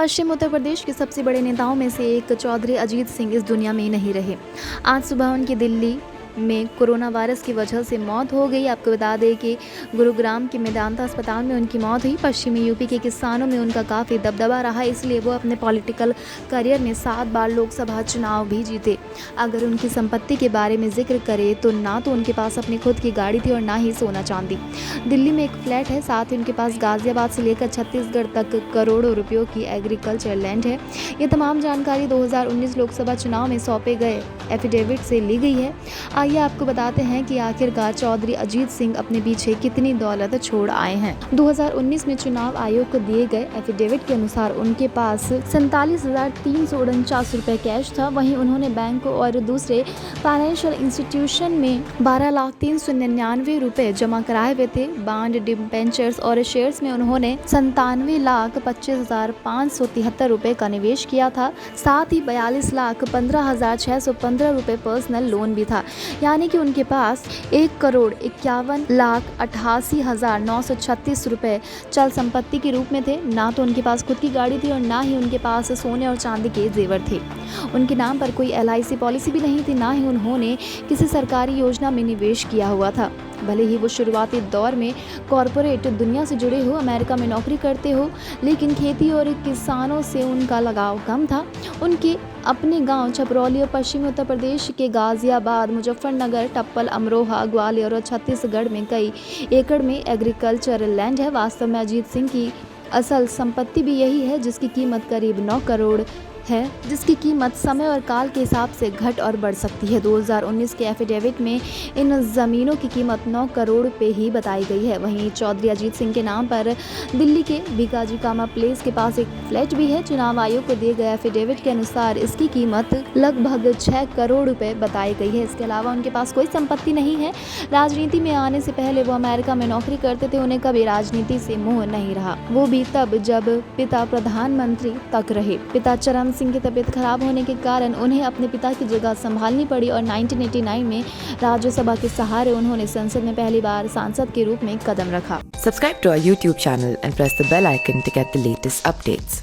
पश्चिम उत्तर प्रदेश के सबसे बड़े नेताओं में से एक चौधरी अजीत सिंह इस दुनिया में नहीं रहे। आज सुबह उनकी दिल्ली में कोरोना वायरस की वजह से मौत हो गई। आपको बता दें कि गुरुग्राम के मेदांता अस्पताल में उनकी मौत हुई। पश्चिमी यूपी के किसानों में उनका काफ़ी दबदबा रहा, इसलिए वो अपने पॉलिटिकल करियर में 7 बार लोकसभा चुनाव भी जीते। अगर उनकी संपत्ति के बारे में जिक्र करें तो ना तो उनके पास अपनी खुद की गाड़ी थी और ना ही सोना चांदी। दिल्ली में एक फ्लैट है, साथ ही उनके पास गाजियाबाद से लेकर छत्तीसगढ़ तक करोड़ों रुपयों की एग्रीकल्चर लैंड है। ये तमाम जानकारी 2019 लोकसभा चुनाव में सौंपे गए एफिडेविट से ली गई है। आइए आपको बताते हैं कि आखिरकार चौधरी अजीत सिंह अपने पीछे कितनी दौलत छोड़ आए हैं। 2019 में चुनाव आयोग को दिए गए एफिडेविट के अनुसार उनके पास 47,349 रुपए कैश था। वहीं उन्होंने बैंकों और दूसरे फाइनेंशियल इंस्टीट्यूशन में 12,399 रुपए जमा कराए हुए थे। बॉन्ड, डिबेंचर्स और शेयर्स में उन्होंने 97,25,573 रुपए का निवेश किया था। साथ ही 42,15,615 रुपए पर्सनल लोन भी था। यानी कि उनके पास 1,51,88,936 रुपए चल संपत्ति के रूप में थे। ना तो उनके पास खुद की गाड़ी थी और ना ही उनके पास सोने और चांदी के जेवर थे। उनके नाम पर कोई LIC पॉलिसी भी नहीं थी, ना ही उन्होंने किसी सरकारी योजना में निवेश किया हुआ था। भले ही वो शुरुआती दौर में कॉरपोरेट दुनिया से जुड़े हो, अमेरिका में नौकरी करते हो, लेकिन खेती और किसानों से उनका लगाव कम था। उनके अपने गांव छपरौली और पश्चिमी उत्तर प्रदेश के गाजियाबाद, मुजफ्फरनगर, टप्पल, अमरोहा, ग्वालियर और छत्तीसगढ़ में कई एकड़ में एग्रीकल्चर लैंड है। वास्तव में अजीत सिंह की असल संपत्ति भी यही है, जिसकी कीमत करीब 9 करोड़ है, जिसकी कीमत समय और काल के हिसाब से घट और बढ़ सकती है। 2019 के एफिडेविट में इन ज़मीनों की कीमत 9 करोड़ पे ही बताई गई है। वहीं चौधरी अजीत सिंह के नाम पर दिल्ली के भिकाजी कामा प्लेस के पास एक फ्लैट भी है। चुनाव आयोग को दिए गए एफिडेविट के अनुसार इसकी कीमत लगभग 6 करोड़ रुपए बताई गई है। इसके अलावा उनके पास कोई संपत्ति नहीं है। राजनीति में आने से पहले वो अमेरिका में नौकरी करते थे। उन्हें कभी राजनीति से मोह नहीं रहा, वो भी तब जब पिता प्रधानमंत्री तक रहे। पिता चरण सिंह की तबीयत खराब होने के कारण उन्हें अपने पिता की जगह संभालनी पड़ी और 1989 में राज्यसभा के सहारे उन्होंने संसद में पहली बार सांसद के रूप में कदम रखा। Subscribe to our YouTube channel and press the bell icon to get the latest updates.